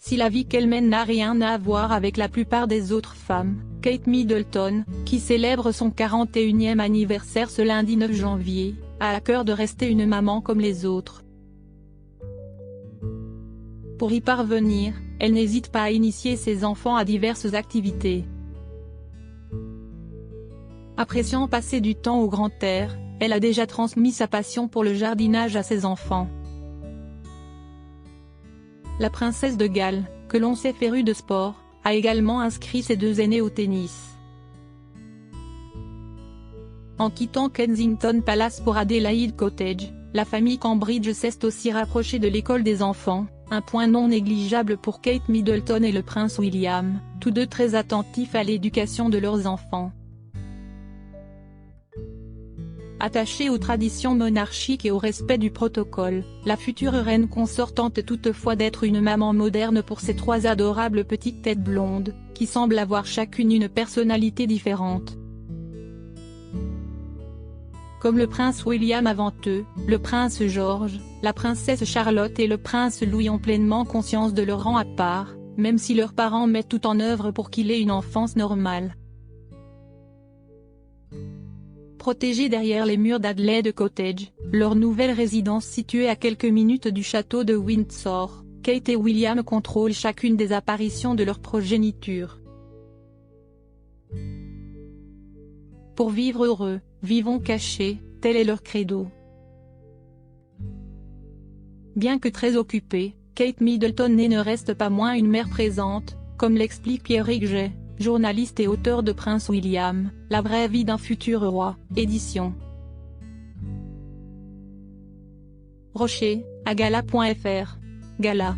Si la vie qu'elle mène n'a rien à voir avec la plupart des autres femmes, Kate Middleton, qui célèbre son 41e anniversaire ce lundi 9 janvier, a à cœur de rester une maman comme les autres. Pour y parvenir, elle n'hésite pas à initier ses enfants à diverses activités. Appréciant passer du temps au grand air, elle a déjà transmis sa passion pour le jardinage à ses enfants. La princesse de Galles, que l'on sait férue de sport, a également inscrit ses deux aînés au tennis. En quittant Kensington Palace pour Adelaide Cottage, la famille Cambridge s'est aussi rapprochée de l'école des enfants, un point non négligeable pour Kate Middleton et le prince William, tous deux très attentifs à l'éducation de leurs enfants. Attachée aux traditions monarchiques et au respect du protocole, la future reine consort tente toutefois d'être une maman moderne pour ses trois adorables petites têtes blondes, qui semblent avoir chacune une personnalité différente. Comme le prince William avant eux, le prince George, la princesse Charlotte et le prince Louis ont pleinement conscience de leur rang à part, même si leurs parents mettent tout en œuvre pour qu'il ait une enfance normale. Protégés derrière les murs d'Adelaide Cottage, leur nouvelle résidence située à quelques minutes du château de Windsor, Kate et William contrôlent chacune des apparitions de leur progéniture. Pour vivre heureux, vivons cachés, tel est leur credo. Bien que très occupée, Kate Middleton ne reste pas moins une mère présente, comme l'explique Pierrick Jay, journaliste et auteur de Prince William, La vraie vie d'un futur roi, édition Rocher, à gala.fr. Gala.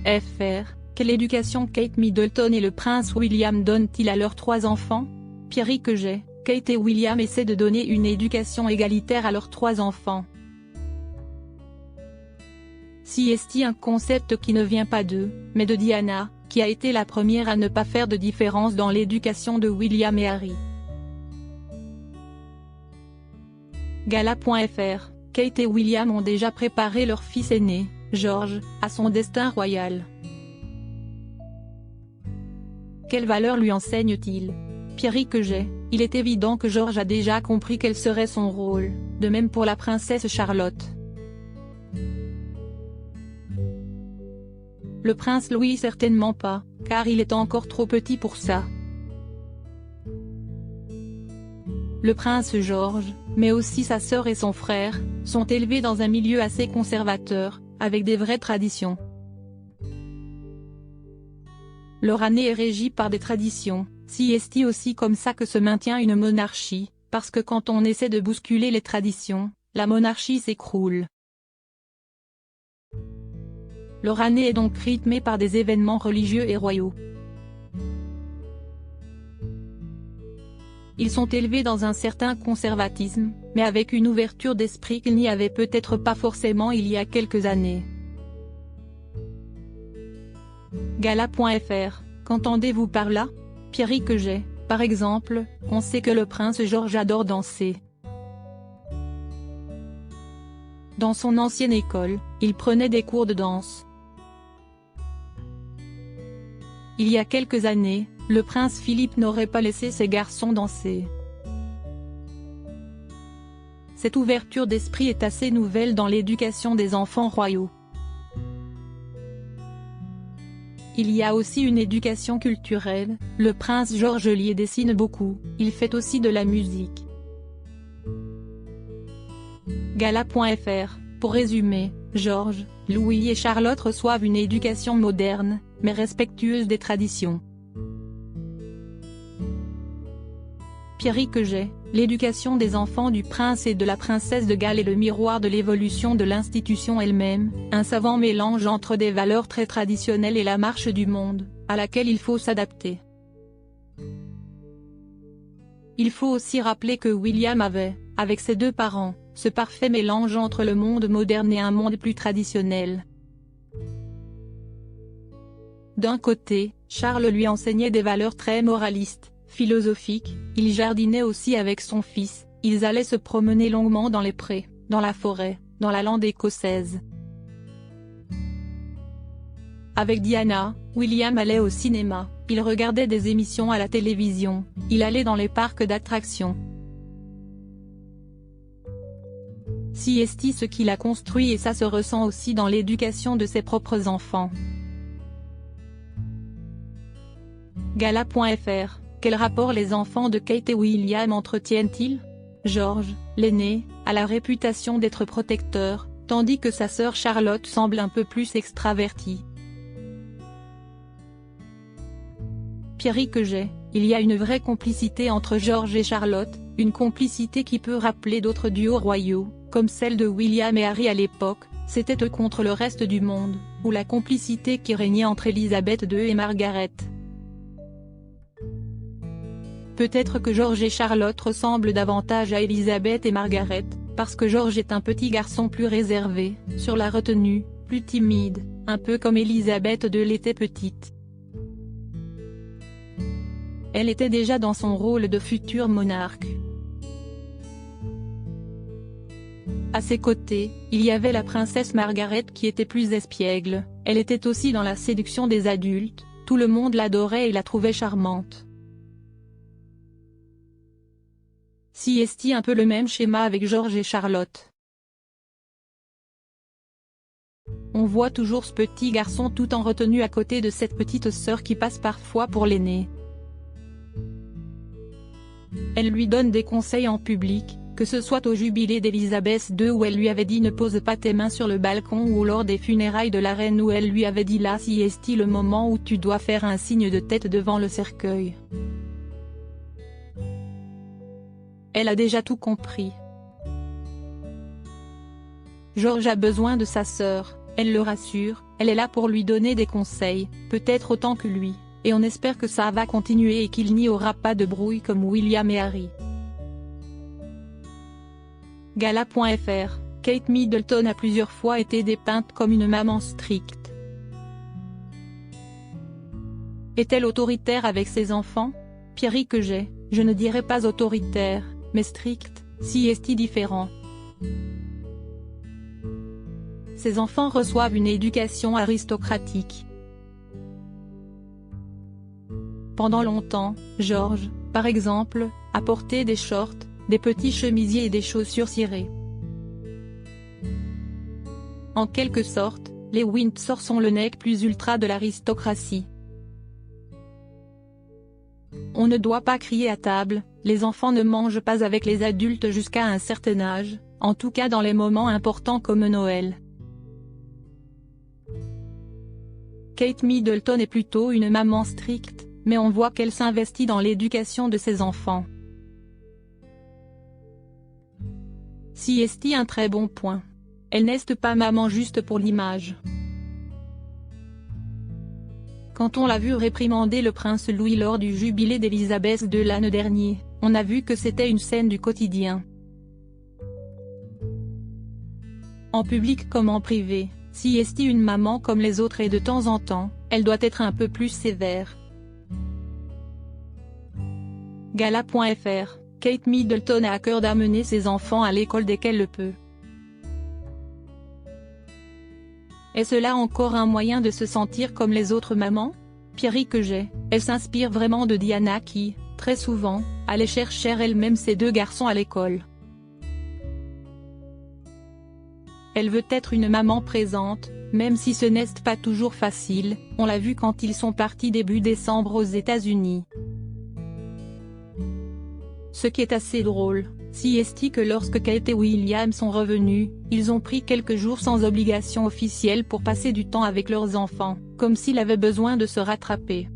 FR, quelle éducation Kate Middleton et le prince William donnent-ils à leurs trois enfants? Pierrick Jay, Kate et William essaient de donner une éducation égalitaire à leurs trois enfants. C'est un concept qui ne vient pas d'eux, mais de Diana, qui a été la première à ne pas faire de différence dans l'éducation de William et Harry. Gala.fr, Kate et William ont déjà préparé leur fils aîné, George, à son destin royal. Quelle valeur lui enseigne-t-il? Pierrick Jay, il est évident que George a déjà compris quel serait son rôle, de même pour la princesse Charlotte. Le prince Louis certainement pas, car il est encore trop petit pour ça. Le prince George, mais aussi sa sœur et son frère, sont élevés dans un milieu assez conservateur, avec des vraies traditions. Leur année est régie par des traditions, c'est aussi comme ça que se maintient une monarchie, parce que quand on essaie de bousculer les traditions, la monarchie s'écroule. Leur année est donc rythmée par des événements religieux et royaux. Ils sont élevés dans un certain conservatisme, mais avec une ouverture d'esprit qu'il n'y avait peut-être pas forcément il y a quelques années. Gala.fr, qu'entendez-vous par là? Pierrick Jay, par exemple, on sait que le prince George adore danser. Dans son ancienne école, il prenait des cours de danse. Il y a quelques années, le prince Philippe n'aurait pas laissé ses garçons danser. Cette ouverture d'esprit est assez nouvelle dans l'éducation des enfants royaux. Il y a aussi une éducation culturelle, le prince George lit et dessine beaucoup, il fait aussi de la musique. Gala.fr, pour résumer, George, Louis et Charlotte reçoivent une éducation moderne, mais respectueuse des traditions. Pierrick Jay, l'éducation des enfants du prince et de la princesse de Galles est le miroir de l'évolution de l'institution elle-même, un savant mélange entre des valeurs très traditionnelles et la marche du monde, à laquelle il faut s'adapter. Il faut aussi rappeler que William avait, avec ses deux parents, ce parfait mélange entre le monde moderne et un monde plus traditionnel. D'un côté, Charles lui enseignait des valeurs très moralistes, philosophiques, il jardinait aussi avec son fils, ils allaient se promener longuement dans les prés, dans la forêt, dans la lande écossaise. Avec Diana, William allait au cinéma, il regardait des émissions à la télévision, il allait dans les parcs d'attractions. C'est ce qu'il a construit et ça se ressent aussi dans l'éducation de ses propres enfants. Gala.fr, quel rapport les enfants de Kate et William entretiennent-ils? George, l'aîné, a la réputation d'être protecteur, tandis que sa sœur Charlotte semble un peu plus extravertie. Pierrick G, il y a une vraie complicité entre George et Charlotte, une complicité qui peut rappeler d'autres duos royaux, comme celle de William et Harry à l'époque, c'était eux contre le reste du monde, ou la complicité qui régnait entre Élisabeth II et Margaret. Peut-être que George et Charlotte ressemblent davantage à Élisabeth et Margaret, parce que George est un petit garçon plus réservé, sur la retenue, plus timide, un peu comme Élisabeth II l'était petite. Elle était déjà dans son rôle de futur monarque. À ses côtés, il y avait la princesse Margaret qui était plus espiègle, elle était aussi dans la séduction des adultes, tout le monde l'adorait et la trouvait charmante. C'est un peu le même schéma avec George et Charlotte. On voit toujours ce petit garçon tout en retenue à côté de cette petite sœur qui passe parfois pour l'aînée. Elle lui donne des conseils en public, que ce soit au jubilé d'Élisabeth II où elle lui avait dit ne pose pas tes mains sur le balcon ou lors des funérailles de la reine où elle lui avait dit là c'est le moment où tu dois faire un signe de tête devant le cercueil. Elle a déjà tout compris. George a besoin de sa sœur, elle le rassure, elle est là pour lui donner des conseils, peut-être autant que lui, et on espère que ça va continuer et qu'il n'y aura pas de brouille comme William et Harry. Gala.fr, Kate Middleton a plusieurs fois été dépeinte comme une maman stricte. Est-elle autoritaire avec ses enfants? Pierrick G, je ne dirais pas autoritaire, mais stricte, c'est différent. Ses enfants reçoivent une éducation aristocratique. Pendant longtemps, George, par exemple, a porté des shorts, des petits chemisiers et des chaussures cirées. En quelque sorte, les Windsor sont le nec plus ultra de l'aristocratie. On ne doit pas crier à table, les enfants ne mangent pas avec les adultes jusqu'à un certain âge, en tout cas dans les moments importants comme Noël. Kate Middleton est plutôt une maman stricte, mais on voit qu'elle s'investit dans l'éducation de ses enfants. C'est un très bon point. Elle n'est pas maman juste pour l'image. Quand on l'a vu réprimander le prince Louis lors du jubilé d'Élisabeth II l'an dernier, on a vu que c'était une scène du quotidien. En public comme en privé, c'est une maman comme les autres et de temps en temps, elle doit être un peu plus sévère. Gala.fr, Kate Middleton a à cœur d'amener ses enfants à l'école dès qu'elle le peut. Est-ce là encore un moyen de se sentir comme les autres mamans? Pierrick G, elle s'inspire vraiment de Diana qui, très souvent, allait chercher elle-même ses deux garçons à l'école. Elle veut être une maman présente, même si ce n'est pas toujours facile, on l'a vu quand ils sont partis début décembre aux États-Unis. Ce qui est assez drôle, c'est que lorsque Kate et William sont revenus, ils ont pris quelques jours sans obligation officielle pour passer du temps avec leurs enfants, comme s'ils avaient besoin de se rattraper.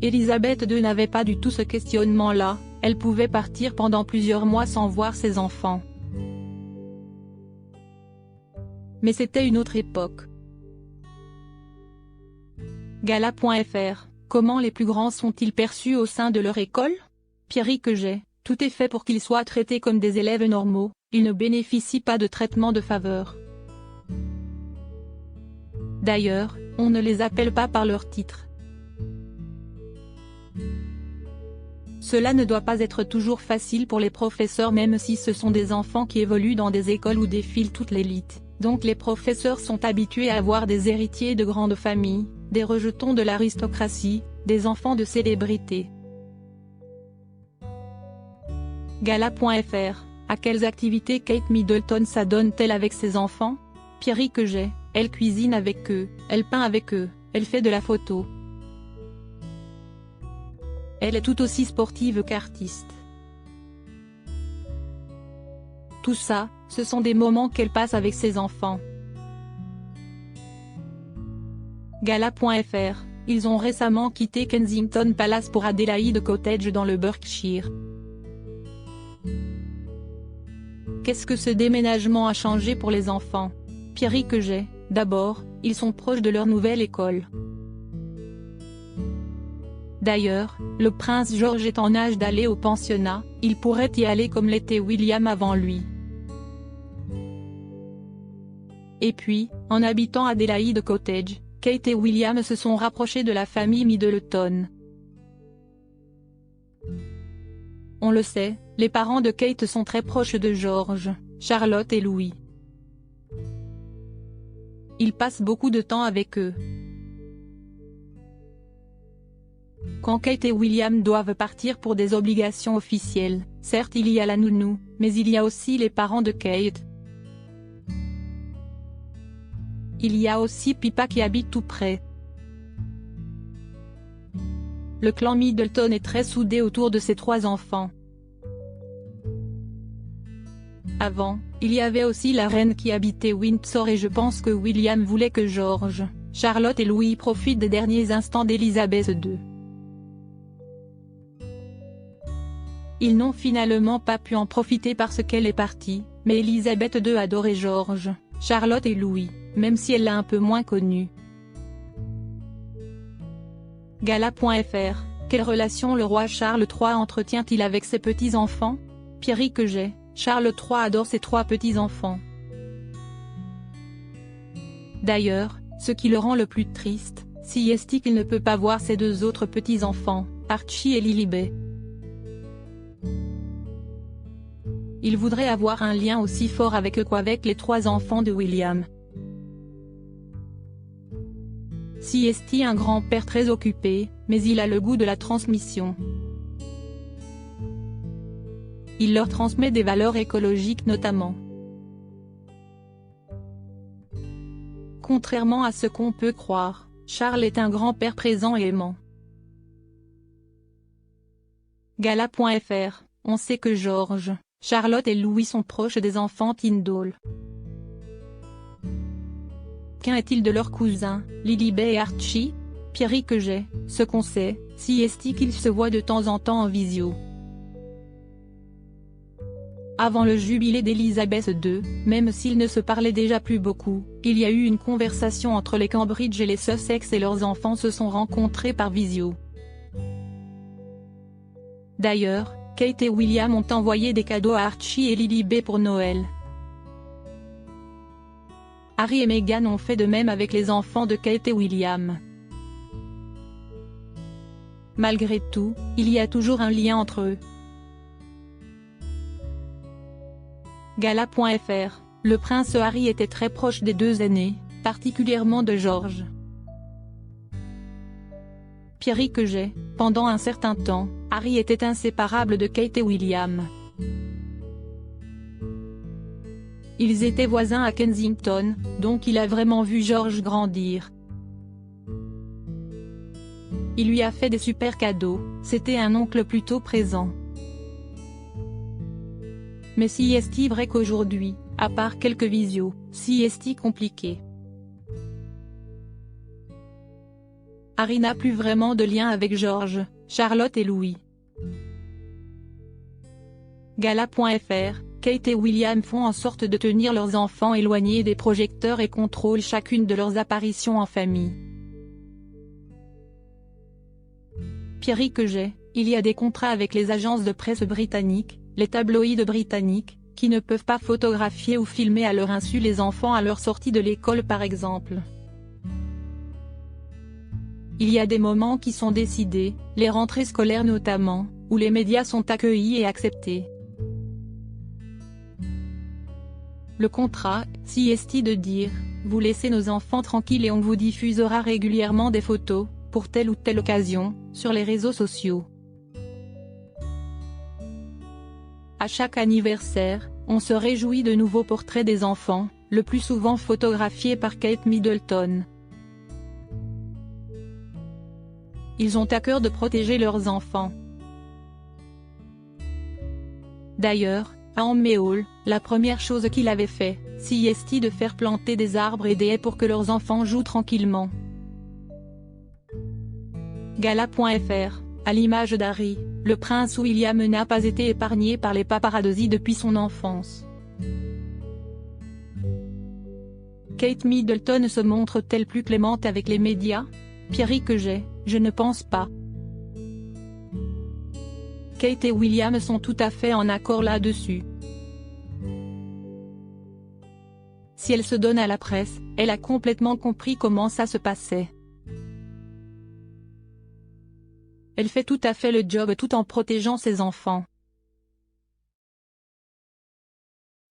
Élisabeth II n'avait pas du tout ce questionnement-là, elle pouvait partir pendant plusieurs mois sans voir ses enfants. Mais c'était une autre époque. Gala.fr, comment les plus grands sont-ils perçus au sein de leur école? Pierrick G, tout est fait pour qu'ils soient traités comme des élèves normaux, ils ne bénéficient pas de traitement de faveur. D'ailleurs, on ne les appelle pas par leur titre. Cela ne doit pas être toujours facile pour les professeurs même si ce sont des enfants qui évoluent dans des écoles où défile toute l'élite. Donc les professeurs sont habitués à voir des héritiers de grandes familles, des rejetons de l'aristocratie, des enfants de célébrités. Gala.fr. À quelles activités Kate Middleton s'adonne-t-elle avec ses enfants? Pierrick J. Elle cuisine avec eux, elle peint avec eux, elle fait de la photo. Elle est tout aussi sportive qu'artiste. Tout ça, ce sont des moments qu'elle passe avec ses enfants. Gala.fr. Ils ont récemment quitté Kensington Palace pour Adelaide Cottage dans le Berkshire. Qu'est-ce que ce déménagement a changé pour les enfants? Pierrick J. D'abord, ils sont proches de leur nouvelle école. D'ailleurs, le prince George est en âge d'aller au pensionnat, il pourrait y aller comme l'était William avant lui. Et puis, en habitant Adelaide Cottage, Kate et William se sont rapprochés de la famille Middleton. On le sait, les parents de Kate sont très proches de George, Charlotte et Louis. Il passe beaucoup de temps avec eux. Quand Kate et William doivent partir pour des obligations officielles, certes il y a la nounou, mais il y a aussi les parents de Kate. Il y a aussi Pippa qui habite tout près. Le clan Middleton est très soudé autour de ses 3 enfants. Avant, il y avait aussi la reine qui habitait Windsor et je pense que William voulait que George, Charlotte et Louis profitent des derniers instants d'Élisabeth II. Ils n'ont finalement pas pu en profiter parce qu'elle est partie, mais Élisabeth II adorait George, Charlotte et Louis, même si elle l'a un peu moins connu. Gala.fr. Quelle relation le roi Charles III entretient-il avec ses petits-enfants? Pierrick J. Charles III adore ses 3 petits-enfants. D'ailleurs, ce qui le rend le plus triste, c'est qu'il ne peut pas voir ses 2 autres petits-enfants, Archie et Lilibet. Il voudrait avoir un lien aussi fort avec eux qu'avec les 3 enfants de William. C'est un grand-père très occupé, mais il a le goût de la transmission. Il leur transmet des valeurs écologiques notamment. Contrairement à ce qu'on peut croire, Charles est un grand-père présent et aimant. Gala.fr. On sait que George, Charlotte et Louis sont proches des enfants Tyndall. Qu'en est-il de leurs cousins, Lilibet et Archie? Pierrick J. Ce qu'on sait, c'est qu'ils se voient de temps en temps en visio. Avant le jubilé d'Élisabeth II, même s'ils ne se parlaient déjà plus beaucoup, il y a eu une conversation entre les Cambridge et les Sussex et leurs enfants se sont rencontrés par visio. D'ailleurs, Kate et William ont envoyé des cadeaux à Archie et Lilibet pour Noël. Harry et Meghan ont fait de même avec les enfants de Kate et William. Malgré tout, il y a toujours un lien entre eux. Gala.fr. Le prince Harry était très proche des 2 aînés, particulièrement de George. Pierrick J. Pendant un certain temps, Harry était inséparable de Kate et William. Ils étaient voisins à Kensington, donc il a vraiment vu George grandir. Il lui a fait des super cadeaux, c'était un oncle plutôt présent. Mais si est-il vrai qu'aujourd'hui, à part quelques visios, si est-il compliqué. Harry n'a plus vraiment de lien avec George, Charlotte et Louis. Gala.fr. Kate et William font en sorte de tenir leurs enfants éloignés des projecteurs et contrôlent chacune de leurs apparitions en famille. Pierrick J. Il y a des contrats avec les agences de presse britanniques, les tabloïds britanniques, qui ne peuvent pas photographier ou filmer à leur insu les enfants à leur sortie de l'école par exemple. Il y a des moments qui sont décidés, les rentrées scolaires notamment, où les médias sont accueillis et acceptés. Le contrat, si est de dire, vous laissez nos enfants tranquilles et on vous diffusera régulièrement des photos, pour telle ou telle occasion, sur les réseaux sociaux. À chaque anniversaire, on se réjouit de nouveaux portraits des enfants, le plus souvent photographiés par Kate Middleton. Ils ont à cœur de protéger leurs enfants. D'ailleurs, à Amméol, la première chose qu'il avait fait, c'est de faire planter des arbres et des haies pour que leurs enfants jouent tranquillement. Gala.fr, à l'image d'Harry, le prince William n'a pas été épargné par les paparazzi depuis son enfance. Kate Middleton se montre-t-elle plus clémente avec les médias? Pierrick que je ne pense pas. Kate et William sont tout à fait en accord là-dessus. Si elle se donne à la presse, elle a complètement compris comment ça se passait. Elle fait tout à fait le job tout en protégeant ses enfants.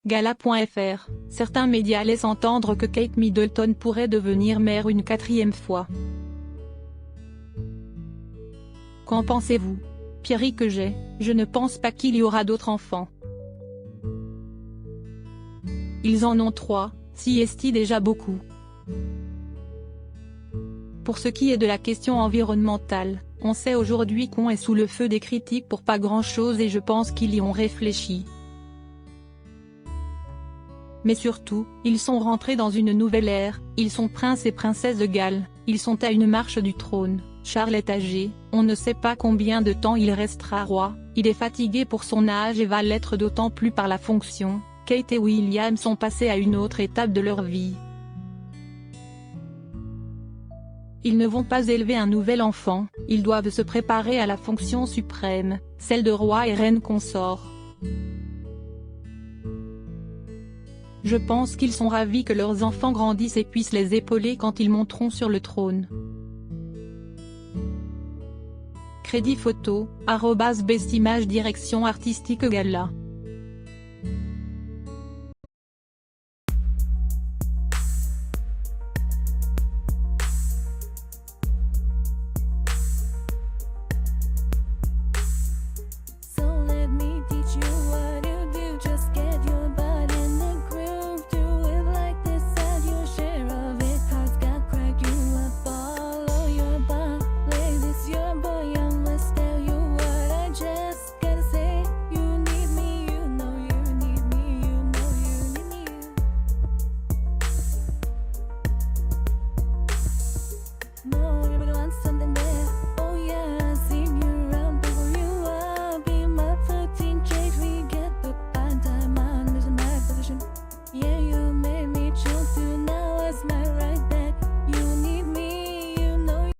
Gala.fr, certains médias laissent entendre que Kate Middleton pourrait devenir mère une 4e fois. Qu'en pensez-vous? Pierrick que je ne pense pas qu'il y aura d'autres enfants. Ils en ont 3, si est déjà beaucoup. Pour ce qui est de la question environnementale, on sait aujourd'hui qu'on est sous le feu des critiques pour pas grand-chose et je pense qu'ils y ont réfléchi. Mais surtout, ils sont rentrés dans une nouvelle ère, ils sont princes et princesses de Galles, ils sont à une marche du trône. Charles est âgé, on ne sait pas combien de temps il restera roi, il est fatigué pour son âge et va l'être d'autant plus par la fonction. Kate et William sont passés à une autre étape de leur vie. Ils ne vont pas élever un nouvel enfant, ils doivent se préparer à la fonction suprême, celle de roi et reine consort. Je pense qu'ils sont ravis que leurs enfants grandissent et puissent les épauler quand ils monteront sur le trône. Crédit photo, @bestimage direction artistique Gala.